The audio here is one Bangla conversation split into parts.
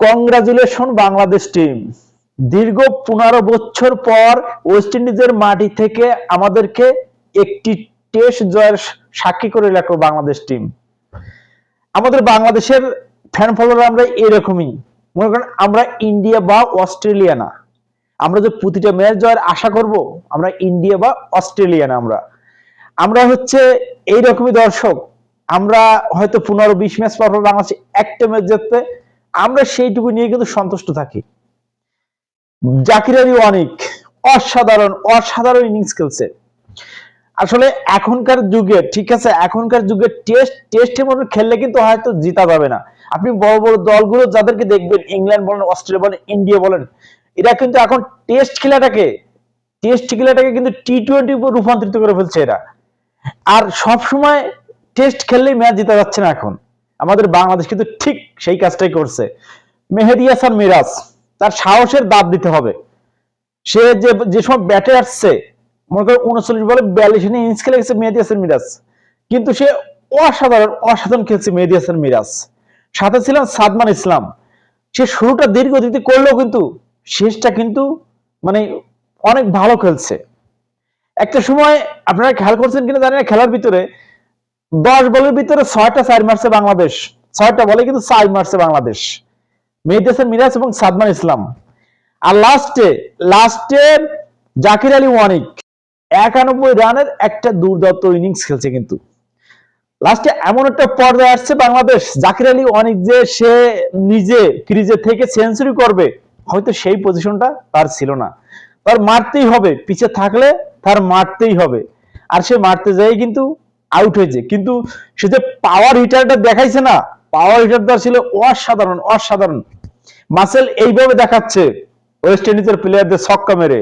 Congratulation Bangladesh team. দীর্ঘ 15 বছর পর ওয়েস্ট ইন্ডিজের মাটি থেকে আমাদেরকে একটি টেস্ট জয়ের সাক্ষী করে রাখলো বাংলাদেশ টিম। আমাদের বাংলাদেশের ফ্যান ফলোয়ার আমরা এরকমই, মনে করেন আমরা ইন্ডিয়া বা অস্ট্রেলিয়া না, আমরা যে প্রতিটা ম্যাচ জয়ের আশা করব, আমরা ইন্ডিয়া বা অস্ট্রেলিয়া না, আমরা হচ্ছে এইরকমই দর্শক। আমরা হয়তো 15-20 ম্যাচ পর বাংলাদেশ একটা ম্যাচ জিতবে, আমরা সেইটুকু নিয়ে কিন্তু সন্তুষ্ট থাকি। জাকির আলী অনিক অসাধারণ অসাধারণ ইনিংস খেলছে। আসলে এখনকার যুগে, ঠিক আছে, এখনকার যুগে টেস্টের মতো খেললে কিন্তু হয়তো জিতা যাবে না। আপনি বড় বড় দলগুলো যাদেরকে দেখবেন, ইংল্যান্ড বলেন, অস্ট্রেলিয়া বলেন, ইন্ডিয়া বলেন, এরা কিন্তু এখন টেস্ট খেলাটাকে কিন্তু টি-20 রূপান্তরিত করে ফেলছে এরা। আর সব সময় টেস্ট খেললেই ম্যাচ জিতা যাচ্ছে না। এখন আমাদের বাংলাদেশ কিন্তু ঠিক সেই কাজটাই করছে। মেহেদী হাসান মিরাজ, তার সাহসের দাঁত দিতে হবে। সে যে সময় ব্যাটে আসছে, মনে করেন 39 বলে 42 ইনিংস খেলে গেছে মেহেদী হাসান মিরাজ, কিন্তু সে অসাধারণ খেলছে মেহেদী হাসান মিরাজ। সাথে ছিলেন সাদমান ইসলাম। সে শুরুটা দীর্ঘ গতিতে করলেও কিন্তু শেষটা কিন্তু মানে অনেক ভালো খেলছে। একটা সময় আপনারা খেয়াল করছেন কিনা জানি না, খেলার ভিতরে 10 বলের ভিতরে 6টা 4 মারছে বাংলাদেশ, 6টা বলে কিন্তু 4 মারছে বাংলাদেশ, মেহেদী হাসান মিরাজ এবং সাদমান ইসলাম। আর লাস্টে জাকির আলী ওয়ানিক 91 রানের একটা দুর্দান্ত ইনিংস খেলছে। কিন্তু লাস্টে এমন একটা পর্যায়ে আসছে বাংলাদেশ, জাকির আলী ওয়ানিক যে সে নিজে ক্রিজে থেকে সেঞ্চুরি করবে, হয়তো সেই পজিশনটা তার ছিল না। তার মারতেই হবে, পিছে থাকলে তার মারতেই হবে। আর সে মারতে যায় কিন্তু আউট হয়েছে। কিন্তু সে যে পাওয়ার হিটারটা দেখাইছে না, পাওয়ার হিটারটা ছিল অসাধারণ। মাসেল এইভাবে দেখাচ্ছে ওয়েস্ট ইন্ডিজের প্লেয়ারদের ছক্কা মেরে।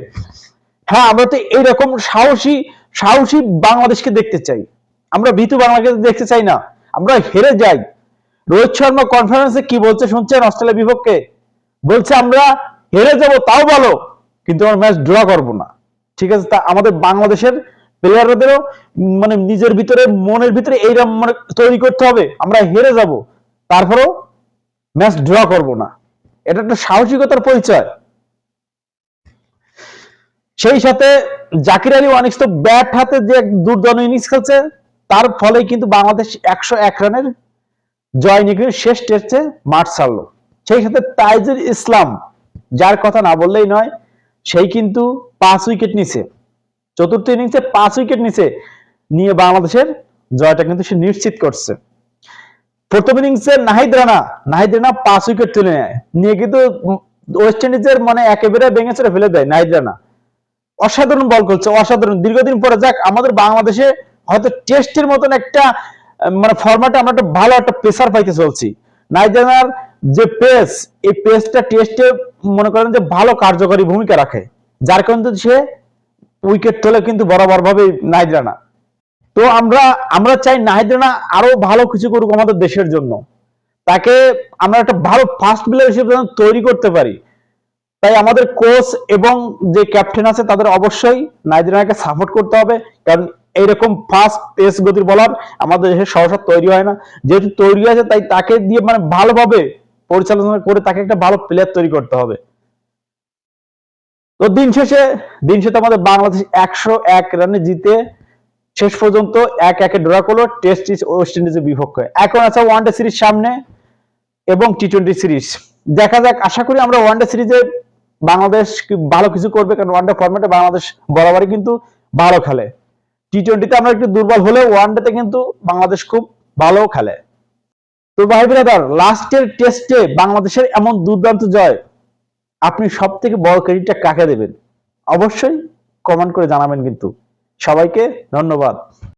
হ্যাঁ, আমরা তো এইরকম সাহসী বাংলাদেশকে দেখতে চাই। আমরা ভীতু বাংলাদেশ দেখতে চাই না, আমরা হেরে যাই। রোহিত শর্মা কনফারেন্সে কি বলছে শুনছেন? অস্ট্রেলিয়া বিপক্ষে বলছে আমরা হেরে যাব তাও ভালো, কিন্তু আমরা ম্যাচ ড্র করব না। ঠিক আছে, তা আমাদের বাংলাদেশের প্লেয়ারদেরও মানে নিজের ভিতরে, মনের ভিতরে এইরকম মানে তৈরি করতে হবে, আমরা হেরে যাব তারপরেও ম্যাচ ড্র করব না। এটা একটা সাহসিকতার পরিচয়। সেই সাথে জাকির আলী ওয়ানিক তো ব্যাট হাতে যে দুর্দান্ত ইনিংস খেলছে, তার ফলে কিন্তু বাংলাদেশ 101 রানের জয় নিয়ে শেষ টেস্টে মাঠ ছাড়লো। সেই সাথে তাইজুল ইসলাম, যার কথা না বললেই নয়, সেই কিন্তু 5 উইকেট নিছে, চতুর্থ ইনিংসে 5 উইকেট নিয়ে বাংলাদেশের জয়টা কিন্তু সে নিশ্চিত করছে। প্রথম ইনিংসে নাহিদ রানা 5 উইকেট তুলে নিয়ে কিন্তু ওয়েস্ট ইন্ডিজের মানে একেবারে ভেঙে চড়ে ফেলে দেয় নাহিদ রানা। অসাধারণ বল করছে, অসাধারণ। দীর্ঘদিন পরে যাক আমাদের বাংলাদেশে হয়তো টেস্টের মতন একটা মানে ফরম্যাটে আমরা একটা ভালো একটা পেসার পাইতে চলছি। নাইজেরিয়ার যে পেস, এই পেসটা টেস্টে মনে করেন যে ভালো কার্যকরী ভূমিকা রাখে, যার কারণে সে উইকেট তোলে কিন্তু বরাবর ভাবে নাহিদ রানা। তো আমরা চাই নাহিদ রানা আরো ভালো কিছু করুক আমাদের দেশের জন্য, তাকে আমরা একটা ভালো ফাস্ট বোলার হিসেবে তৈরি করতে পারি। তাই আমাদের কোচ এবং যে ক্যাপ্টেন আছে তাদের অবশ্যই নাহিদ রানাকে সাপোর্ট করতে হবে, কারণ এইরকম ফাস্ট পেস গতির বলার আমাদের দেশে সহসা তৈরি হয় না। যেহেতু তৈরি আছে, তাই তাকে দিয়ে মানে ভালোভাবে পরিচালনা করে তাকে একটা ভালো প্লেয়ার তৈরি করতে হবে। তো দিন শেষে আমাদের বাংলাদেশ 101 রানে জিতে শেষ পর্যন্ত 1-1 ড্র করলো টেস্ট ওয়েস্ট ইন্ডিজের বিপক্ষে। এখন আছে ওয়ানডে সিরিজ সামনে এবং টি-20 সিরিজ। দেখা যাক, আশা করি আমরা ওয়ানডে সিরিজে বাংলাদেশ ভালো কিছু করবে, কারণ ওয়ানডে ফরম্যাটে বাংলাদেশ বরাবরই কিন্তু ভালো খেলে। টি-20তে আমরা একটু দুর্বল হলেও ওয়ানডেতে কিন্তু বাংলাদেশ খুব ভালো খেলে। তো ভাই ব্রাদার, লাস্টের টেস্টে বাংলাদেশের এমন দুর্দান্ত জয়, আপনি সব থেকে বড় ক্রেডিটটা কাকে দেবেন? অবশ্যই কমেন্ট করে জানাবেন। কিন্তু সবাইকে ধন্যবাদ।